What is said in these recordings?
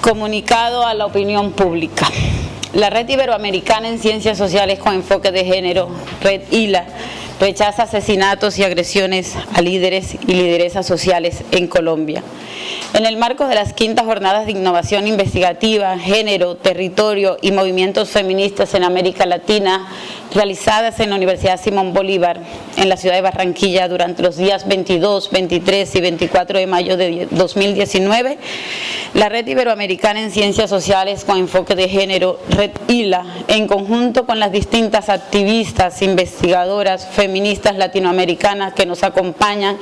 Comunicado a la opinión pública. La Red Iberoamericana en Ciencias Sociales con Enfoque de Género, Red ILA, rechaza asesinatos y agresiones a líderes y lideresas sociales en Colombia. En el marco de las quintas jornadas de innovación investigativa, género, territorio y movimientos feministas en América Latina, realizadas en la Universidad Simón Bolívar, en la ciudad de Barranquilla, durante los días 22, 23 y 24 de mayo de 2019, la Red Iberoamericana en Ciencias Sociales con Enfoque de Género, Red ILA, en conjunto con las distintas activistas, investigadoras, feministas latinoamericanas que nos acompañan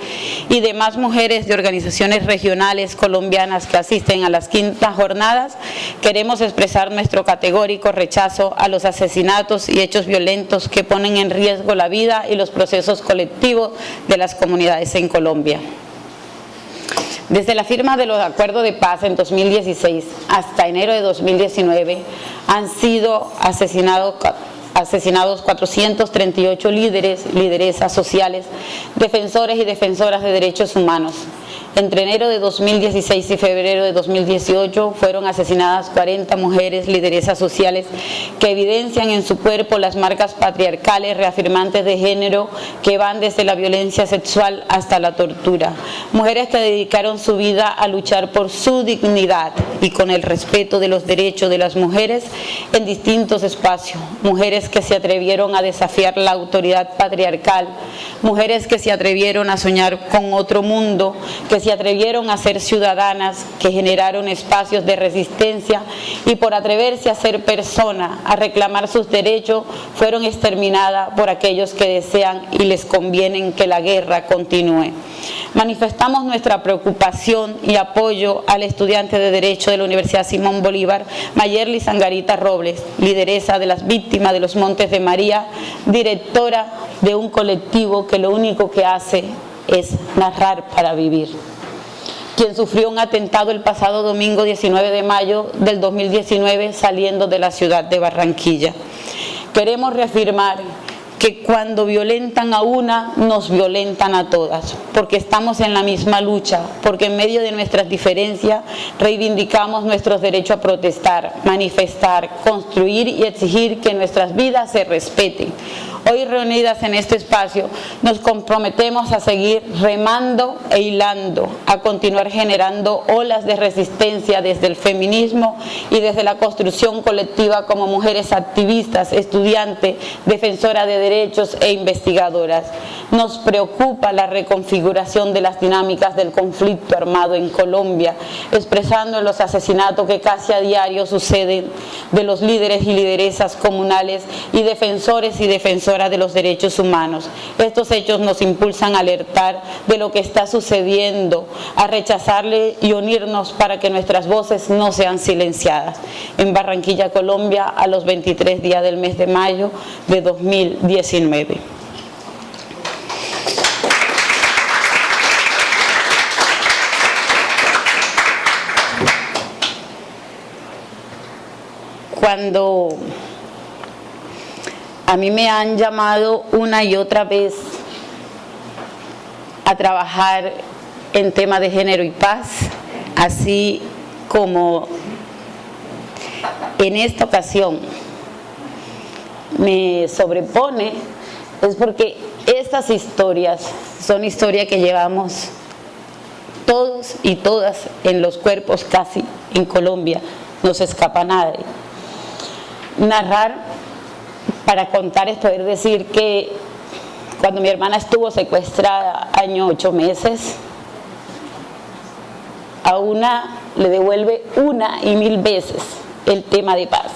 y demás mujeres de organizaciones regionales colombianas que asisten a las quintas jornadas, queremos expresar nuestro categórico rechazo a los asesinatos y hechos violentos que ponen en riesgo la vida y los procesos colectivos de las comunidades en Colombia. Desde la firma de los acuerdos de paz en 2016 hasta enero de 2019 han sido asesinados 438 líderes, lideresas sociales, defensores y defensoras de derechos humanos. Entre enero de 2016 y febrero de 2018 fueron asesinadas 40 mujeres lideresas sociales que evidencian en su cuerpo las marcas patriarcales reafirmantes de género que van desde la violencia sexual hasta la tortura. Mujeres que dedicaron su vida a luchar por su dignidad y con el respeto de los derechos de las mujeres en distintos espacios. Mujeres que se atrevieron a desafiar la autoridad patriarcal. Mujeres que se atrevieron a soñar con otro mundo, que se atrevieron a ser ciudadanas, que generaron espacios de resistencia y por atreverse a ser persona, a reclamar sus derechos, fueron exterminadas por aquellos que desean y les conviene que la guerra continúe. Manifestamos nuestra preocupación y apoyo al estudiante de Derecho de la Universidad Simón Bolívar, Mayerly Sangarita Robles, lideresa de las víctimas de los Montes de María, directora de un colectivo que lo único que hace es narrar para vivir, quien sufrió un atentado el pasado domingo 19 de mayo del 2019 saliendo de la ciudad de Barranquilla. Queremos reafirmar que cuando violentan a una, nos violentan a todas, porque estamos en la misma lucha, porque en medio de nuestras diferencias reivindicamos nuestros derechos a protestar, manifestar, construir y exigir que nuestras vidas se respeten. Hoy reunidas en este espacio nos comprometemos a seguir remando e hilando, a continuar generando olas de resistencia desde el feminismo y desde la construcción colectiva como mujeres activistas, estudiantes, defensoras de derechos e investigadoras. Nos preocupa la reconfiguración de las dinámicas del conflicto armado en Colombia, expresando los asesinatos que casi a diario suceden de los líderes y lideresas comunales y defensores y defensoras de los derechos humanos. Estos hechos nos impulsan a alertar de lo que está sucediendo, a rechazarle y unirnos para que nuestras voces no sean silenciadas. En Barranquilla, Colombia, a los 23 días del mes de mayo de 2019. Cuando a mí me han llamado una y otra vez a trabajar en temas de género y paz, así como en esta ocasión me sobrepone, es porque estas historias son historias que llevamos todos y todas en los cuerpos casi en Colombia, no se escapa nadie. Narrar para contar es poder decir que cuando mi hermana estuvo secuestrada, año 8 meses, a una le devuelve una y mil veces el tema de paz.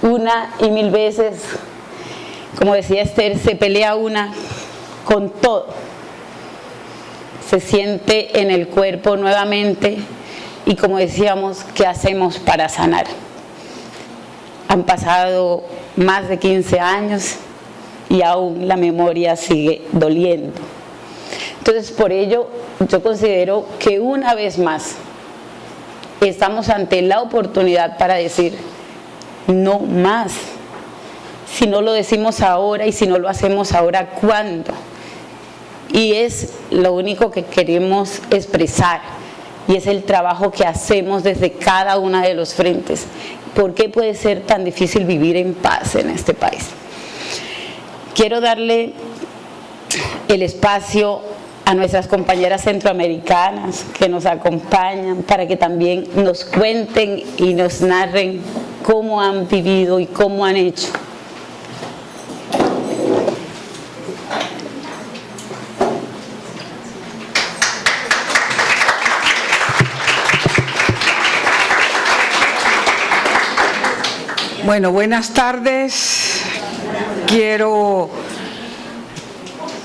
Una y mil veces, como decía Esther, se pelea una con todo. Se siente en el cuerpo nuevamente y como decíamos, ¿qué hacemos para sanar? Han pasado más de 15 años y aún la memoria sigue doliendo. Entonces, por ello, yo considero que una vez más estamos ante la oportunidad para decir no más. Si no lo decimos ahora y si no lo hacemos ahora, ¿cuándo? Y es lo único que queremos expresar, y es el trabajo que hacemos desde cada uno de los frentes. ¿Por qué puede ser tan difícil vivir en paz en este país? Quiero darle el espacio a nuestras compañeras centroamericanas que nos acompañan para que también nos cuenten y nos narren cómo han vivido y cómo han hecho. Bueno, buenas tardes. Quiero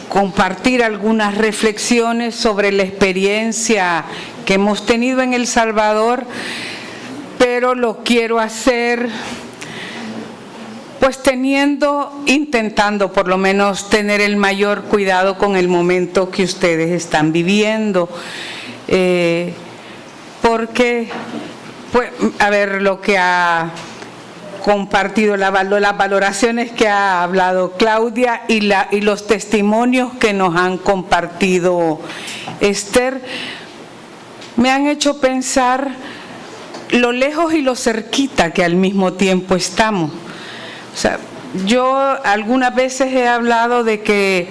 compartir algunas reflexiones sobre la experiencia que hemos tenido en El Salvador, pero lo quiero hacer pues intentando por lo menos tener el mayor cuidado con el momento que ustedes están viviendo, porque pues a ver lo que ha compartido, las valoraciones que ha hablado Claudia y los testimonios que nos han compartido Esther, me han hecho pensar lo lejos y lo cerquita que al mismo tiempo estamos. O sea, yo algunas veces he hablado de que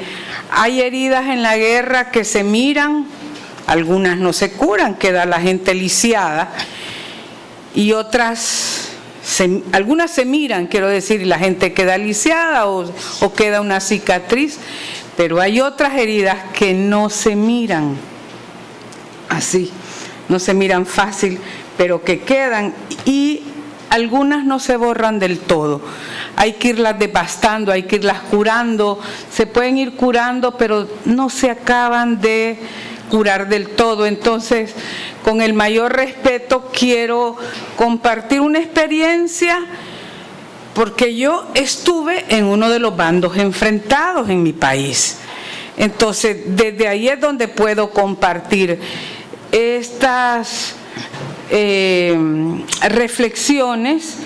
hay heridas en la guerra que se miran, algunas no se curan, queda la gente lisiada, y algunas se miran, quiero decir, y la gente queda lisiada o queda una cicatriz, pero hay otras heridas que no se miran así, no se miran fácil, pero que quedan, y algunas no se borran del todo. Hay que irlas devastando, hay que irlas curando, se pueden ir curando, pero no se acaban de curar del todo. Entonces, con el mayor respeto, quiero compartir una experiencia, porque yo estuve en uno de los bandos enfrentados en mi país. Entonces, desde ahí es donde puedo compartir estas reflexiones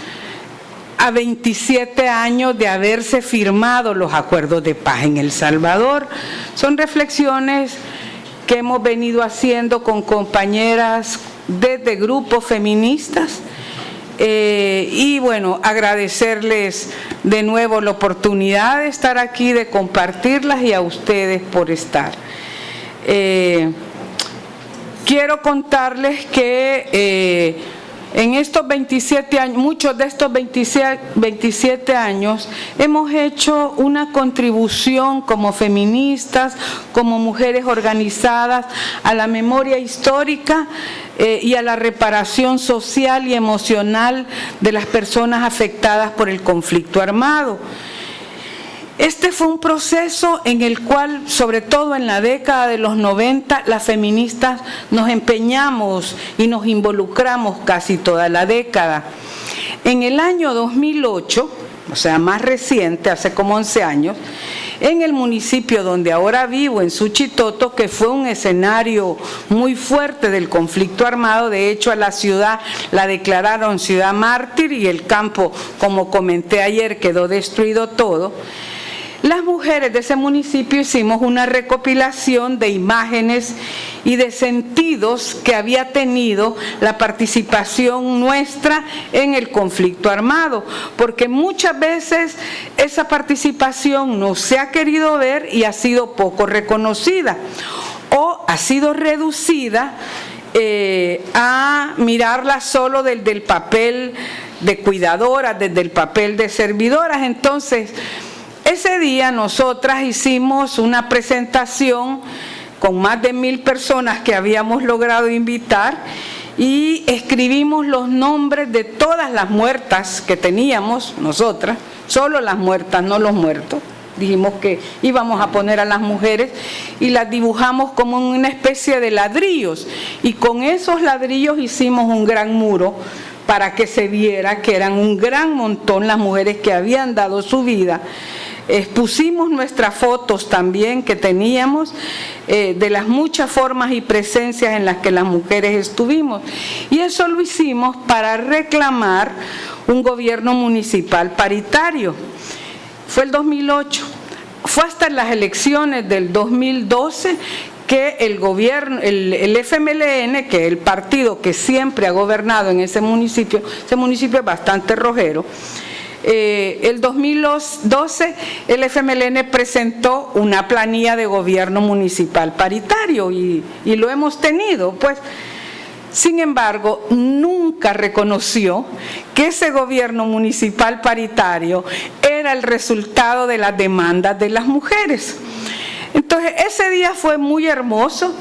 a 27 años de haberse firmado los acuerdos de paz en El Salvador. Son reflexiones que hemos venido haciendo con compañeras desde grupos feministas, y bueno, agradecerles de nuevo la oportunidad de estar aquí, de compartirlas, y a ustedes por estar. Quiero contarles que en estos 27 años, muchos de estos 27 años, hemos hecho una contribución como feministas, como mujeres organizadas, a la memoria histórica y a la reparación social y emocional de las personas afectadas por el conflicto armado. Este fue un proceso en el cual, sobre todo en la década de los 90, las feministas nos empeñamos y nos involucramos casi toda la década. En el año 2008, o sea, más reciente, hace como 11 años, en el municipio donde ahora vivo, en Suchitoto, que fue un escenario muy fuerte del conflicto armado, de hecho a la ciudad la declararon ciudad mártir y el campo, como comenté ayer, quedó destruido todo. Las mujeres de ese municipio hicimos una recopilación de imágenes y de sentidos que había tenido la participación nuestra en el conflicto armado, porque muchas veces esa participación no se ha querido ver y ha sido poco reconocida o ha sido reducida a mirarla solo desde el papel de cuidadoras, desde el papel de servidoras. Entonces, ese día nosotras hicimos una presentación con más de 1000 personas que habíamos logrado invitar, y escribimos los nombres de todas las muertas que teníamos nosotras, solo las muertas, no los muertos. Dijimos que íbamos a poner a las mujeres y las dibujamos como una especie de ladrillos, y con esos ladrillos hicimos un gran muro para que se viera que eran un gran montón las mujeres que habían dado su vida. Expusimos nuestras fotos también que teníamos, de las muchas formas y presencias en las que las mujeres estuvimos, y eso lo hicimos para reclamar un gobierno municipal paritario. Fue el 2008, fue hasta las elecciones del 2012 que el gobierno, el FMLN, que es el partido que siempre ha gobernado en ese municipio es bastante rojero, el 2012 el FMLN presentó una planilla de gobierno municipal paritario y lo hemos tenido, pues. Sin embargo, nunca reconoció que ese gobierno municipal paritario era el resultado de las demandas de las mujeres. Entonces, ese día fue muy hermoso.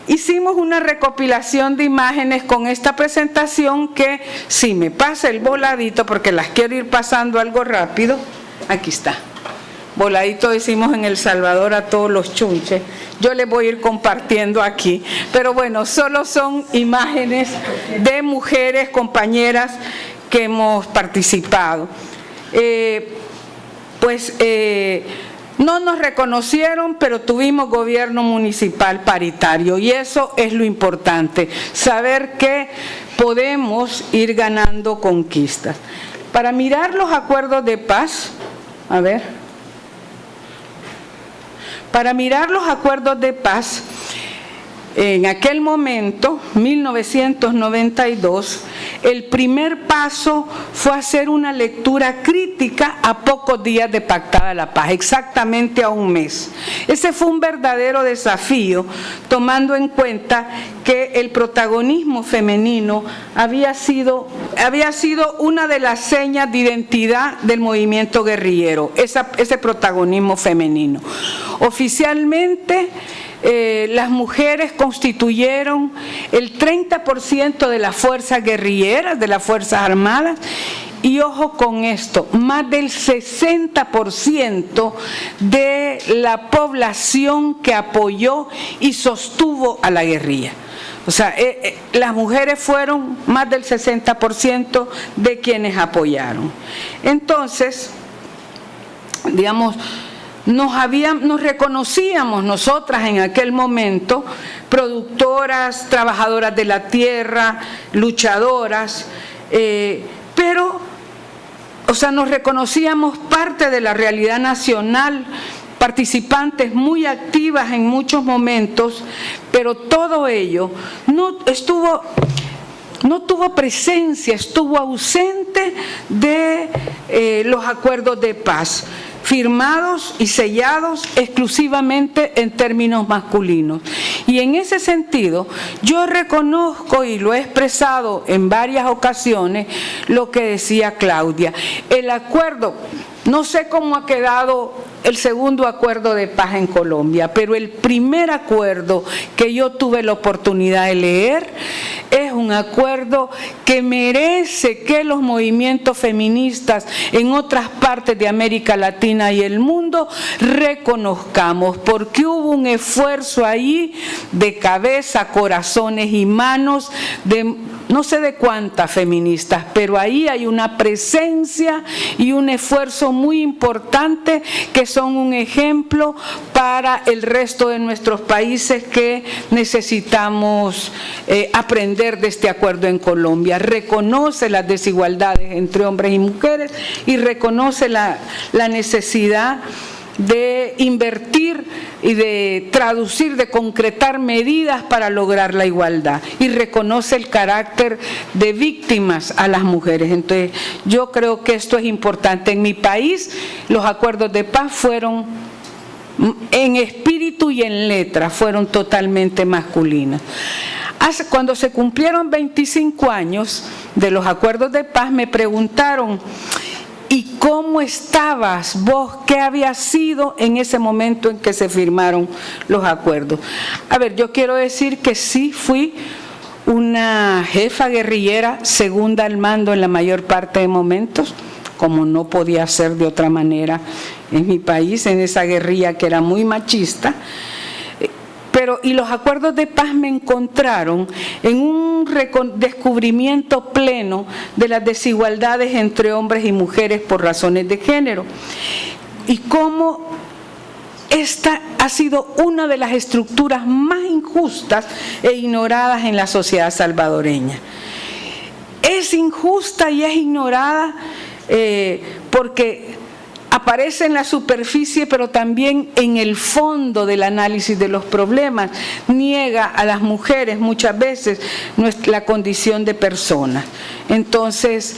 Hicimos una recopilación de imágenes con esta presentación que, si me pasa el voladito, porque las quiero ir pasando algo rápido, aquí está. Voladito decimos en El Salvador a todos los chunches. Yo les voy a ir compartiendo aquí. Pero bueno, solo son imágenes de mujeres, compañeras que hemos participado. No nos reconocieron, pero tuvimos gobierno municipal paritario y eso es lo importante, saber que podemos ir ganando conquistas. Para mirar los acuerdos de paz, para mirar los acuerdos de paz, en aquel momento, 1992, el primer paso fue hacer una lectura crítica a pocos días de pactada la paz, exactamente a un mes. Ese fue un verdadero desafío, tomando en cuenta que el protagonismo femenino había sido una de las señas de identidad del movimiento guerrillero, ese protagonismo femenino. Oficialmente, las mujeres constituyeron el 30% de las fuerzas guerrilleras, de las Fuerzas Armadas, y ojo con esto, más del 60% de la población que apoyó y sostuvo a la guerrilla. O sea, las mujeres fueron más del 60% de quienes apoyaron. Entonces, digamos, nos reconocíamos nosotras en aquel momento, productoras, trabajadoras de la tierra, luchadoras, pero, o sea, nos reconocíamos parte de la realidad nacional, participantes muy activas en muchos momentos, pero todo ello no tuvo presencia, estuvo ausente de los acuerdos de paz, firmados y sellados exclusivamente en términos masculinos. Y en ese sentido, yo reconozco y lo he expresado en varias ocasiones lo que decía Claudia. El acuerdo, no sé cómo ha quedado el segundo acuerdo de paz en Colombia, pero el primer acuerdo que yo tuve la oportunidad de leer es un acuerdo que merece que los movimientos feministas en otras partes de América Latina y el mundo reconozcamos, porque hubo un esfuerzo ahí de cabeza, corazones y manos de no sé de cuántas feministas, pero ahí hay una presencia y un esfuerzo muy importante que son un ejemplo para el resto de nuestros países que necesitamos aprender de este acuerdo en Colombia. Reconoce las desigualdades entre hombres y mujeres y reconoce la necesidad de invertir y de traducir, de concretar medidas para lograr la igualdad, y reconoce el carácter de víctimas a las mujeres. Entonces, yo creo que esto es importante. En mi país, los acuerdos de paz fueron, en espíritu y en letra, fueron totalmente masculinas. Cuando se cumplieron 25 años de los acuerdos de paz, me preguntaron: ¿y cómo estabas vos? ¿Qué había sido en ese momento en que se firmaron los acuerdos? A ver, yo quiero decir que sí fui una jefa guerrillera, segunda al mando en la mayor parte de momentos, como no podía ser de otra manera en mi país, en esa guerrilla que era muy machista. Y los acuerdos de paz me encontraron en un descubrimiento pleno de las desigualdades entre hombres y mujeres por razones de género, y cómo esta ha sido una de las estructuras más injustas e ignoradas en la sociedad salvadoreña. Es injusta y es ignorada porque aparece en la superficie, pero también en el fondo del análisis de los problemas. Niega a las mujeres muchas veces la condición de persona. Entonces,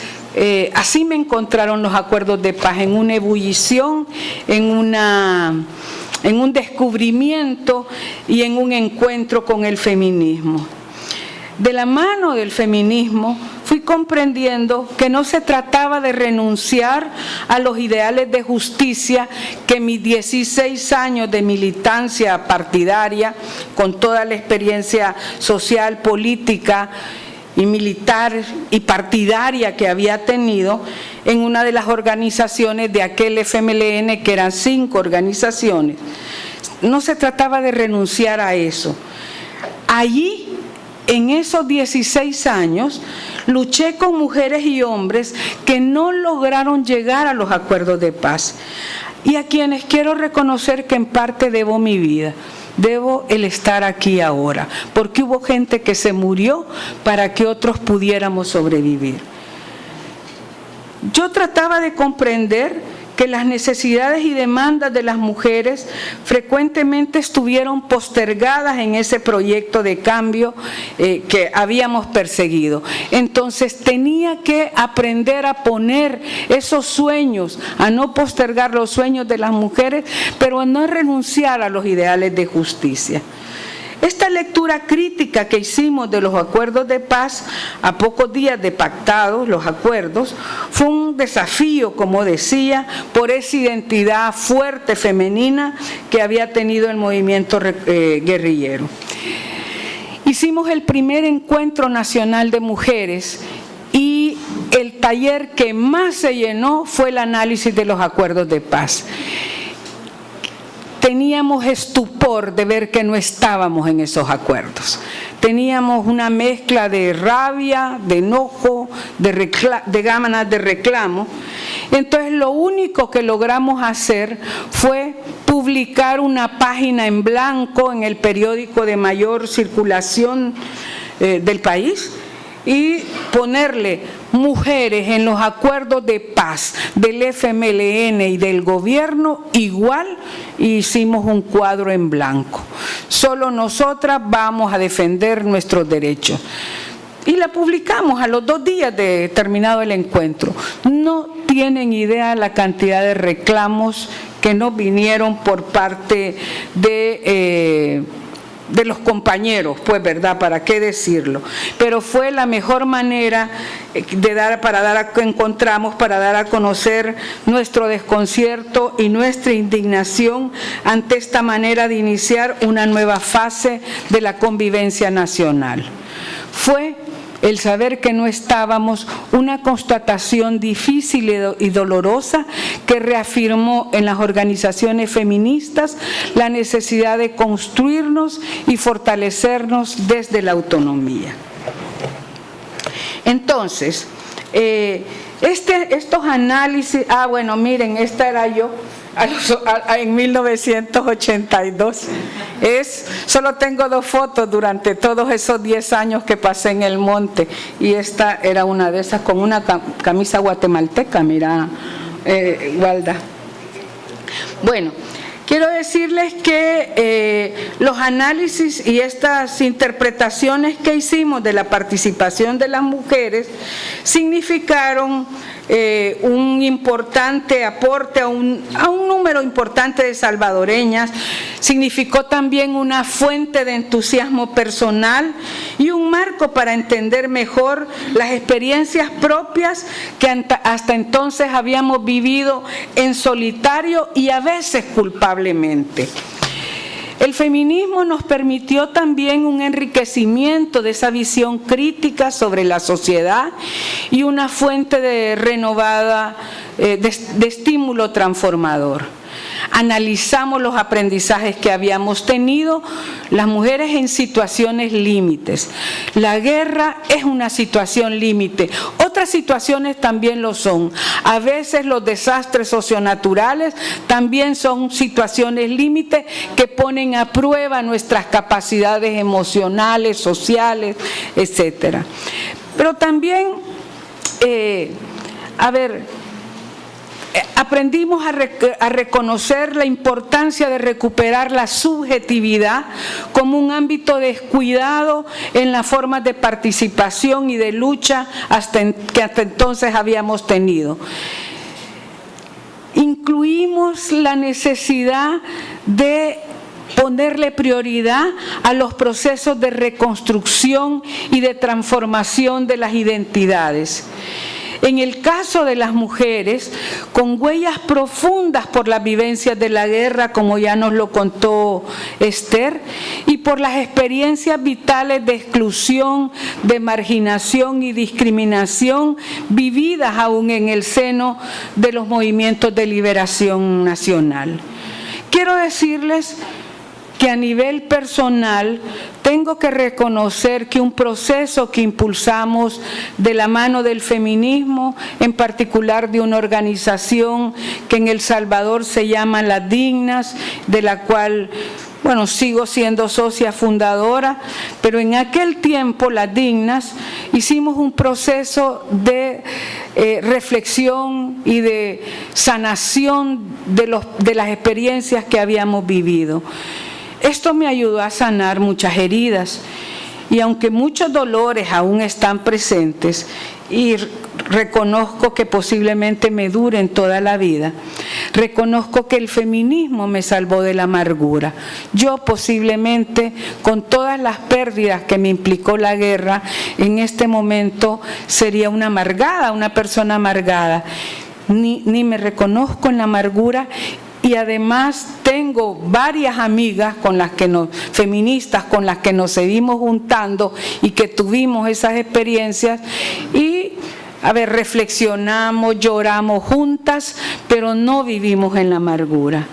así me encontraron los acuerdos de paz, en una ebullición, en un descubrimiento y en un encuentro con el feminismo. De la mano del feminismo fui comprendiendo que no se trataba de renunciar a los ideales de justicia que mis 16 años de militancia partidaria, con toda la experiencia social, política y militar y partidaria que había tenido en una de las organizaciones de aquel FMLN, que eran 5 organizaciones. No se trataba de renunciar a eso. Allí, en esos 16 años, luché con mujeres y hombres que no lograron llegar a los acuerdos de paz y a quienes quiero reconocer que en parte debo mi vida, debo el estar aquí ahora, porque hubo gente que se murió para que otros pudiéramos sobrevivir. Yo trataba de comprender que las necesidades y demandas de las mujeres frecuentemente estuvieron postergadas en ese proyecto de cambio que habíamos perseguido. Entonces tenía que aprender a poner esos sueños, a no postergar los sueños de las mujeres, pero a no renunciar a los ideales de justicia. Esta lectura crítica que hicimos de los acuerdos de paz, a pocos días de pactados los acuerdos, fue un desafío, como decía, por esa identidad fuerte femenina que había tenido el movimiento guerrillero. Hicimos el primer encuentro nacional de mujeres y el taller que más se llenó fue el análisis de los acuerdos de paz. Teníamos estupor de ver que no estábamos en esos acuerdos. Teníamos una mezcla de rabia, de enojo, de ganas de reclamo. Entonces lo único que logramos hacer fue publicar una página en blanco en el periódico de mayor circulación del país y ponerle mujeres en los acuerdos de paz del FMLN y del gobierno igual, y hicimos un cuadro en blanco. Solo nosotras vamos a defender nuestros derechos. Y la publicamos a los 2 días de terminado el encuentro. No tienen idea la cantidad de reclamos que nos vinieron por parte de los compañeros, pues, ¿verdad? ¿Para qué decirlo? Pero fue la mejor manera para dar a conocer nuestro desconcierto y nuestra indignación ante esta manera de iniciar una nueva fase de la convivencia nacional. Fue el saber que no estábamos, una constatación difícil y dolorosa que reafirmó en las organizaciones feministas la necesidad de construirnos y fortalecernos desde la autonomía. Entonces, estos análisis, bueno, miren, esta era yo en 1982. Solo tengo 2 fotos durante todos esos 10 años que pasé en el monte, y esta era una de esas con una camisa guatemalteca, mira, Walda. Bueno, quiero decirles que los análisis y estas interpretaciones que hicimos de la participación de las mujeres significaron un importante aporte a un número importante de salvadoreñas, significó también una fuente de entusiasmo personal y un marco para entender mejor las experiencias propias que hasta entonces habíamos vivido en solitario y a veces culpablemente. El feminismo nos permitió también un enriquecimiento de esa visión crítica sobre la sociedad y una fuente de renovada de estímulo transformador. Analizamos los aprendizajes que habíamos tenido, las mujeres en situaciones límites. La guerra es una situación límite, otras situaciones también lo son. A veces los desastres socionaturales también son situaciones límite que ponen a prueba nuestras capacidades emocionales, sociales, etcétera. Pero también, aprendimos a reconocer la importancia de recuperar la subjetividad como un ámbito descuidado en las formas de participación y de lucha que hasta entonces habíamos tenido. Incluimos la necesidad de ponerle prioridad a los procesos de reconstrucción y de transformación de las identidades. En el caso de las mujeres, con huellas profundas por las vivencias de la guerra, como ya nos lo contó Esther, y por las experiencias vitales de exclusión, de marginación y discriminación vividas aún en el seno de los movimientos de liberación nacional. Quiero decirles que a nivel personal tengo que reconocer que un proceso que impulsamos de la mano del feminismo, en particular de una organización que en El Salvador se llama Las Dignas, de la cual, bueno, sigo siendo socia fundadora, pero en aquel tiempo Las Dignas hicimos un proceso de reflexión y de sanación de las experiencias que habíamos vivido. Esto me ayudó a sanar muchas heridas y aunque muchos dolores aún están presentes y reconozco que posiblemente me duren toda la vida, reconozco que el feminismo me salvó de la amargura. Yo posiblemente, con todas las pérdidas que me implicó la guerra, en este momento sería una amargada, una persona amargada. Ni me reconozco en la amargura. Y además tengo varias amigas feministas con las que nos seguimos juntando y que tuvimos esas experiencias y, reflexionamos, lloramos juntas, pero no vivimos en la amargura.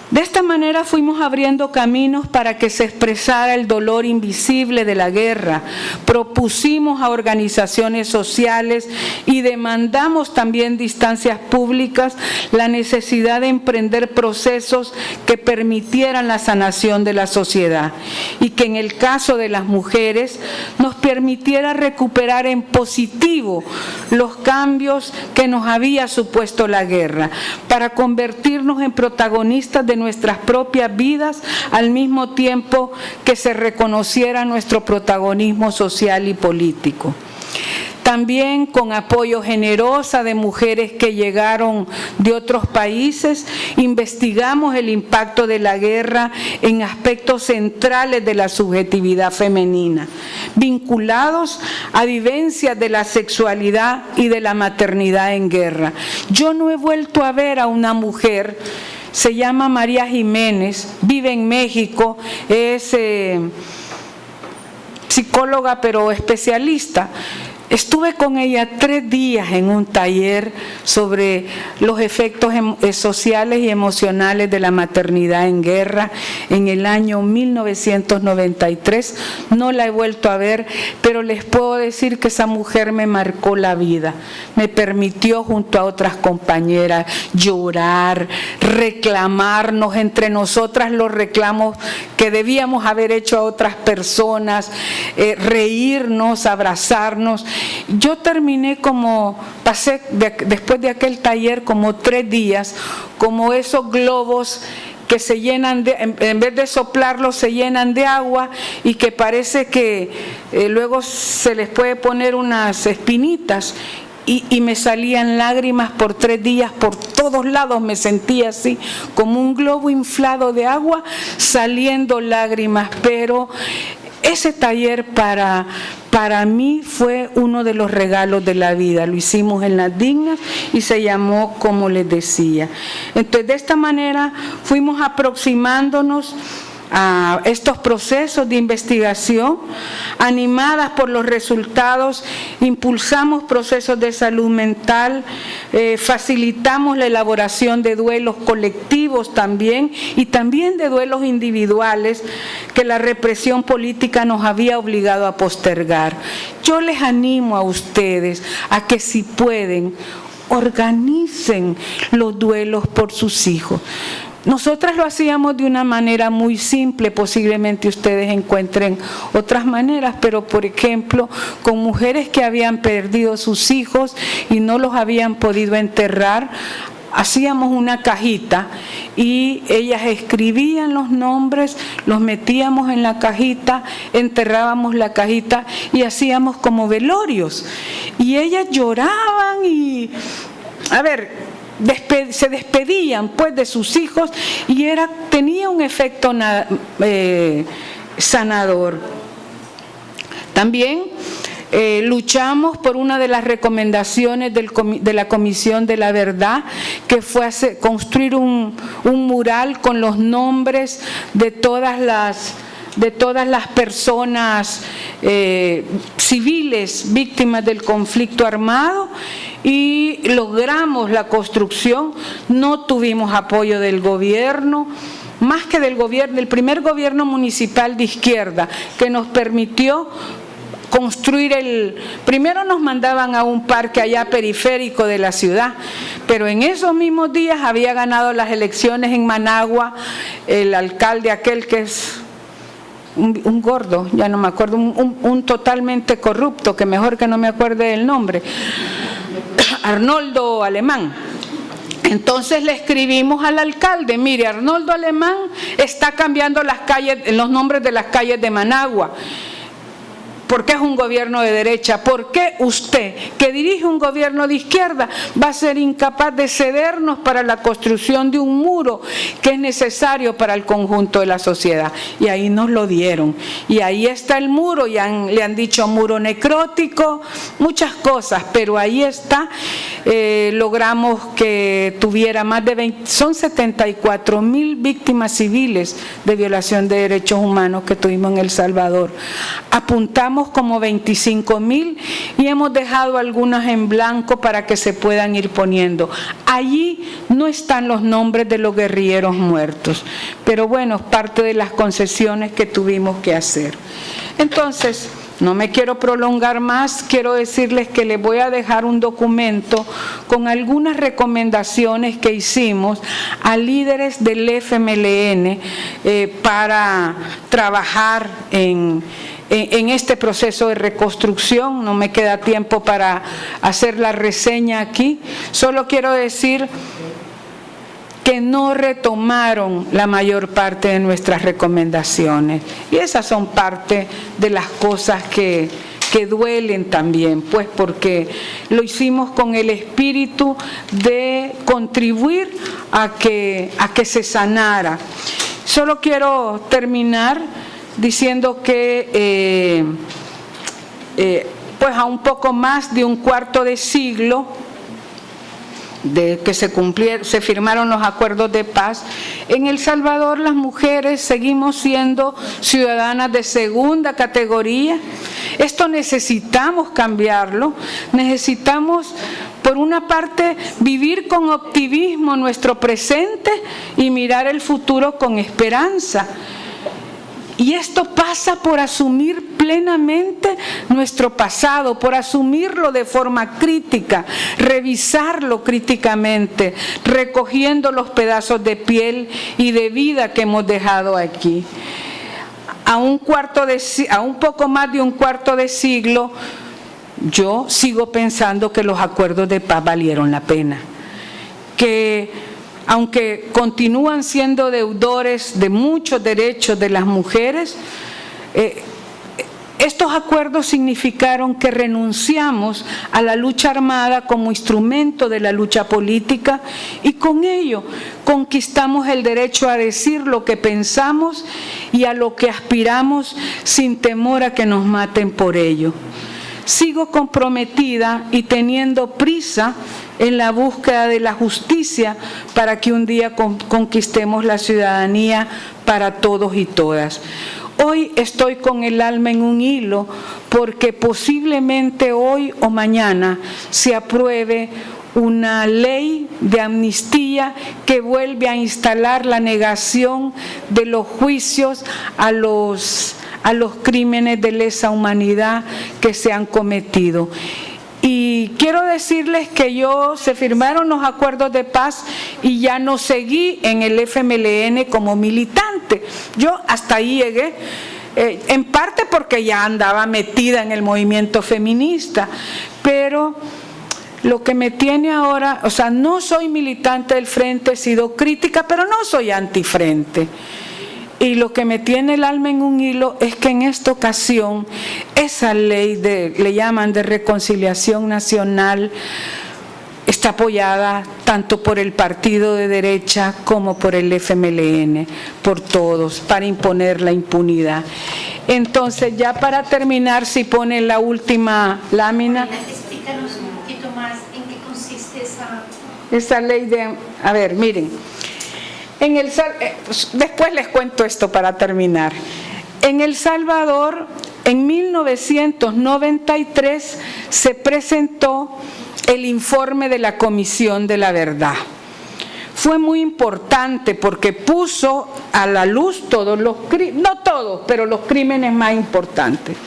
De esta manera fuimos abriendo caminos para que se expresara el dolor invisible de la guerra. Propusimos a organizaciones sociales y demandamos también de instancias públicas la necesidad de emprender procesos que permitieran la sanación de la sociedad y que en el caso de las mujeres nos permitiera recuperar en positivo los cambios que nos había supuesto la guerra, para convertirnos en protagonistas de nuestras propias vidas, al mismo tiempo que se reconociera nuestro protagonismo social y político. También con apoyo generoso de mujeres que llegaron de otros países, investigamos el impacto de la guerra en aspectos centrales de la subjetividad femenina, vinculados a vivencias de la sexualidad y de la maternidad en guerra. Yo no he vuelto a ver a una mujer. Se llama María Jiménez, vive en México, es psicóloga pero especialista. Estuve con ella 3 días en un taller sobre los efectos sociales y emocionales de la maternidad en guerra en el año 1993. No la he vuelto a ver, pero les puedo decir que esa mujer me marcó la vida. Me permitió junto a otras compañeras llorar, reclamarnos entre nosotras los reclamos que debíamos haber hecho a otras personas, reírnos, abrazarnos. Yo terminé pasé después de aquel taller como 3 días, como esos globos que se llenan en vez de soplarlos se llenan de agua y que parece que luego se les puede poner unas espinitas. Y me salían lágrimas por 3 días, por todos lados me sentía así, como un globo inflado de agua, saliendo lágrimas, pero ese taller para mí fue uno de los regalos de la vida. Lo hicimos en Las Dignas y se llamó Como les decía. Entonces, de esta manera fuimos aproximándonos a estos procesos de investigación, animadas por los resultados, impulsamos procesos de salud mental, facilitamos la elaboración de duelos colectivos también y también de duelos individuales que la represión política nos había obligado a postergar. Yo les animo a ustedes a que si pueden, organicen los duelos por sus hijos. Nosotras lo hacíamos de una manera muy simple, posiblemente ustedes encuentren otras maneras, pero por ejemplo, con mujeres que habían perdido sus hijos y no los habían podido enterrar, hacíamos una cajita y ellas escribían los nombres, los metíamos en la cajita, enterrábamos la cajita y hacíamos como velorios. Y ellas lloraban y, se despedían pues de sus hijos y tenía un efecto sanador. También luchamos por una de las recomendaciones de la Comisión de la Verdad, que fue construir un mural con los nombres de todas las personas civiles víctimas del conflicto armado, y logramos la construcción. No tuvimos apoyo del gobierno, más que del primer gobierno municipal de izquierda, que nos permitió construir primero nos mandaban a un parque allá periférico de la ciudad, pero en esos mismos días había ganado las elecciones en Managua el alcalde aquel que es un gordo, ya no me acuerdo, un totalmente corrupto, que mejor que no me acuerde del nombre, Arnoldo Alemán. Entonces le escribimos al alcalde: mire, Arnoldo Alemán está cambiando los nombres de las calles de Managua, porque es un gobierno de derecha. ¿Por qué usted, que dirige un gobierno de izquierda, va a ser incapaz de cedernos para la construcción de un muro que es necesario para el conjunto de la sociedad? Y ahí nos lo dieron. Y ahí está el muro, le han dicho muro necrótico, muchas cosas, pero ahí está. Logramos que tuviera más de son 74,000 víctimas civiles de violación de derechos humanos que tuvimos en El Salvador. Apuntamos como 25,000 y hemos dejado algunas en blanco para que se puedan ir poniendo. Allí no están los nombres de los guerrilleros muertos, pero bueno, es parte de las concesiones que tuvimos que hacer. Entonces, no me quiero prolongar más, quiero decirles que les voy a dejar un documento con algunas recomendaciones que hicimos a líderes del FMLN para trabajar en este proceso de reconstrucción. No me queda tiempo para hacer la reseña aquí, solo quiero decir que no retomaron la mayor parte de nuestras recomendaciones, y esas son parte de las cosas que duelen también, pues porque lo hicimos con el espíritu de contribuir a que se sanara. Solo quiero terminar diciendo que pues a un poco más de un cuarto de siglo de que se firmaron los acuerdos de paz, en El Salvador las mujeres seguimos siendo ciudadanas de segunda categoría. Esto necesitamos cambiarlo, necesitamos por una parte vivir con optimismo nuestro presente y mirar el futuro con esperanza. Y esto pasa por asumir plenamente nuestro pasado, por asumirlo de forma crítica, revisarlo críticamente, recogiendo los pedazos de piel y de vida que hemos dejado aquí. A un poco más de un cuarto de siglo, yo sigo pensando que los acuerdos de paz valieron la pena, que aunque continúan siendo deudores de muchos derechos de las mujeres, estos acuerdos significaron que renunciamos a la lucha armada como instrumento de la lucha política, y con ello conquistamos el derecho a decir lo que pensamos y a lo que aspiramos sin temor a que nos maten por ello. Sigo comprometida y teniendo prisa en la búsqueda de la justicia para que un día conquistemos la ciudadanía para todos y todas. Hoy estoy con el alma en un hilo porque posiblemente hoy o mañana se apruebe una ley de amnistía que vuelve a instalar la negación de los juicios a los crímenes de lesa humanidad que se han cometido. Y quiero decirles que se firmaron los acuerdos de paz y ya no seguí en el FMLN como militante. Yo hasta ahí llegué, en parte porque ya andaba metida en el movimiento feminista, pero lo que me tiene ahora, o sea, no soy militante del Frente, he sido crítica, pero no soy antifrente. Y lo que me tiene el alma en un hilo es que en esta ocasión esa ley le llaman de reconciliación nacional, está apoyada tanto por el partido de derecha como por el FMLN, por todos, para imponer la impunidad. Entonces, ya para terminar, si pone la última lámina. Explícanos un poquito más en qué consiste esa ley de... A ver, miren. Después les cuento esto para terminar. En El Salvador, en 1993, se presentó el informe de la Comisión de la Verdad. Fue muy importante porque puso a la luz todos los crímenes, no todos, pero los crímenes más importantes.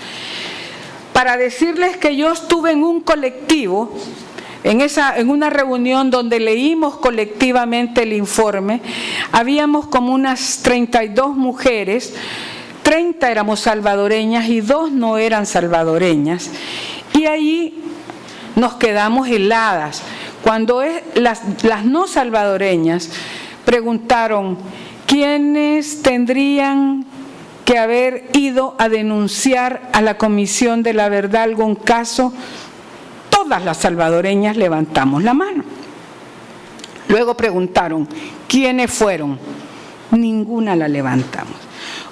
Para decirles que yo estuve en un colectivo, en una reunión donde leímos colectivamente el informe, habíamos como unas 32 mujeres, 30 éramos salvadoreñas y 2 no eran salvadoreñas, y ahí nos quedamos heladas. Cuando las no salvadoreñas preguntaron quiénes tendrían que haber ido a denunciar a la Comisión de la Verdad algún caso, todas las salvadoreñas levantamos la mano. Luego preguntaron, ¿quiénes fueron? Ninguna la levantamos.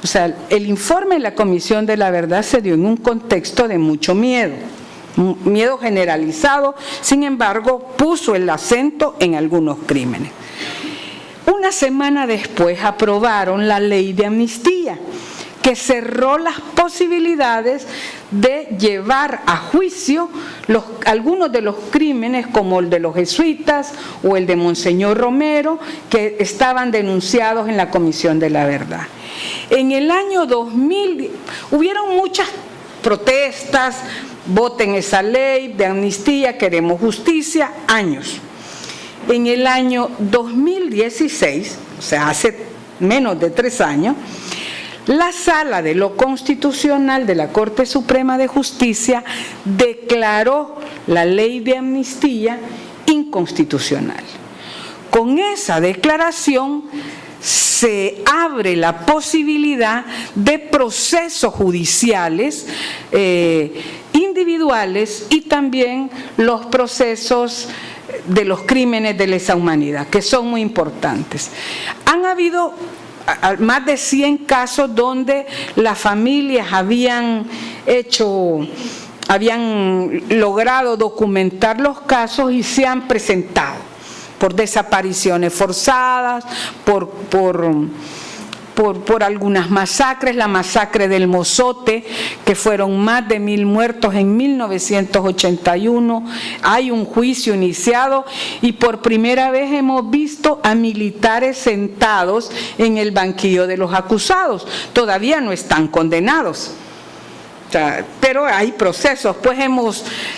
O sea, el informe de la Comisión de la Verdad se dio en un contexto de mucho miedo, miedo generalizado, sin embargo, puso el acento en algunos crímenes. Una semana después aprobaron la ley de amnistía, que cerró las posibilidades de llevar a juicio algunos de los crímenes, como el de los jesuitas o el de Monseñor Romero, que estaban denunciados en la Comisión de la Verdad. En el año 2000 hubieron muchas protestas, voten esa ley de amnistía, queremos justicia, años. En el año 2016, o sea, hace menos de 3 años, la Sala de lo Constitucional de la Corte Suprema de Justicia declaró la ley de amnistía inconstitucional. Con esa declaración se abre la posibilidad de procesos judiciales individuales y también los procesos de los crímenes de lesa humanidad, que son muy importantes. Han habido más de 100 casos donde las familias habían logrado documentar los casos y se han presentado por desapariciones forzadas, por algunas masacres, la masacre del Mozote, que fueron más de 1000 muertos en 1981, hay un juicio iniciado y por primera vez hemos visto a militares sentados en el banquillo de los acusados, todavía no están condenados. O sea, pero hay procesos, pues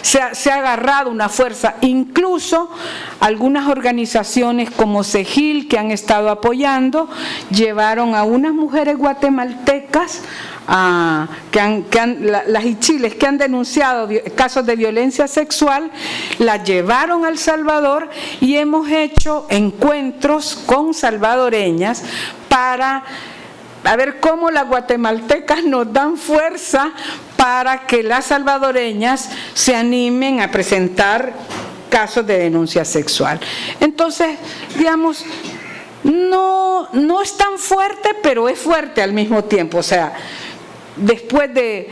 se ha agarrado una fuerza, incluso algunas organizaciones como CEGIL que han estado apoyando, llevaron a unas mujeres guatemaltecas, las ichiles que han denunciado casos de violencia sexual, las llevaron a El Salvador y hemos hecho encuentros con salvadoreñas para a ver cómo las guatemaltecas nos dan fuerza para que las salvadoreñas se animen a presentar casos de denuncia sexual. Entonces, digamos, no es tan fuerte, pero es fuerte al mismo tiempo. O sea, después de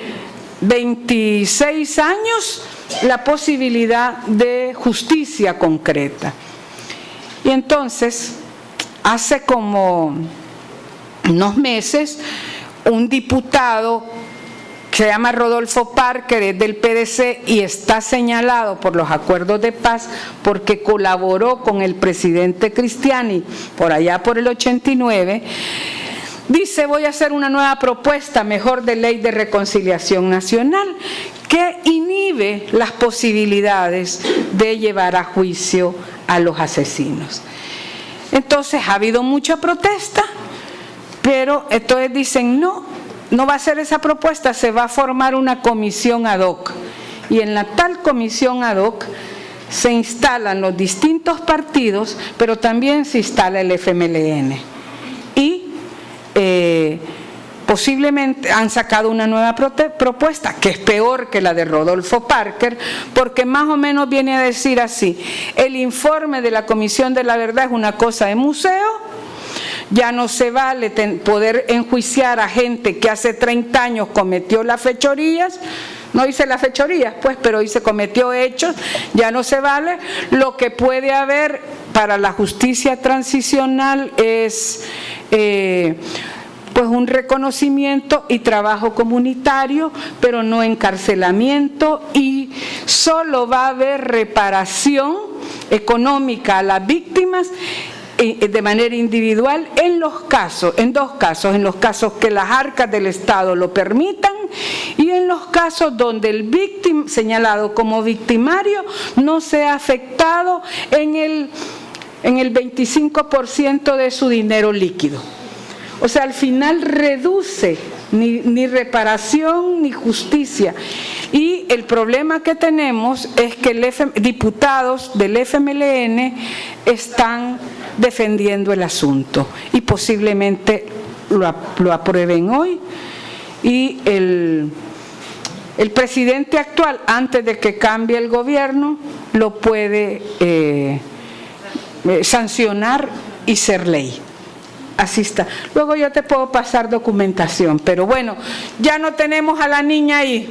26 años, la posibilidad de justicia concreta. Y entonces, hace como unos meses, un diputado que se llama Rodolfo Parker, es del PDC y está señalado por los acuerdos de paz porque colaboró con el presidente Cristiani por allá por el 89, dice: voy a hacer una nueva propuesta mejor de ley de reconciliación nacional que inhibe las posibilidades de llevar a juicio a los asesinos. Entonces ha habido mucha protesta, pero entonces dicen: no va a ser esa propuesta, se va a formar una comisión ad hoc. Y en la tal comisión ad hoc se instalan los distintos partidos, pero también se instala el FMLN. Y posiblemente han sacado una nueva propuesta, que es peor que la de Rodolfo Parker, porque más o menos viene a decir así: el informe de la Comisión de la Verdad es una cosa de museo, ya no se vale poder enjuiciar a gente que hace 30 años cometió las fechorías. No hice las fechorías, pues, pero hoy se cometió hechos, ya no se vale. Lo que puede haber para la justicia transicional es pues un reconocimiento y trabajo comunitario, pero no encarcelamiento, y solo va a haber reparación económica a las víctimas de manera individual en dos casos, en los casos que las arcas del Estado lo permitan y en los casos donde el señalado como victimario no sea afectado en el 25% de su dinero líquido. O sea, al final reduce ni reparación ni justicia. Y el problema que tenemos es que diputados del FMLN están defendiendo el asunto y posiblemente lo aprueben hoy. Y el presidente actual, antes de que cambie el gobierno, lo puede sancionar y ser ley. Así está. Luego yo te puedo pasar documentación, pero bueno, ya no tenemos a la niña ahí.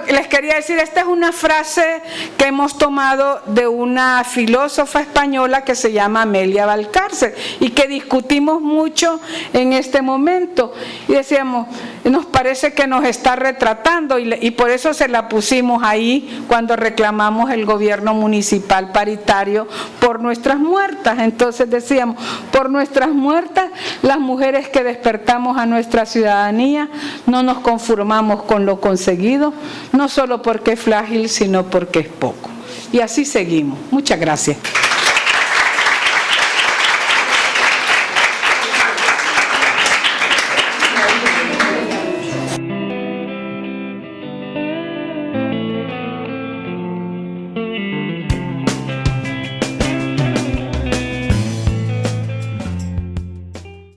Les quería decir, esta es una frase que hemos tomado de una filósofa española que se llama Amelia Valcárcel y que discutimos mucho en este momento. Y decíamos, nos parece que nos está retratando y por eso se la pusimos ahí cuando reclamamos el gobierno municipal paritario por nuestras muertas. Entonces decíamos, por nuestras muertas, las mujeres que despertamos a nuestra ciudadanía no nos conformamos con lo conseguido, no solo porque es frágil, sino porque es poco. Y así seguimos. Muchas gracias.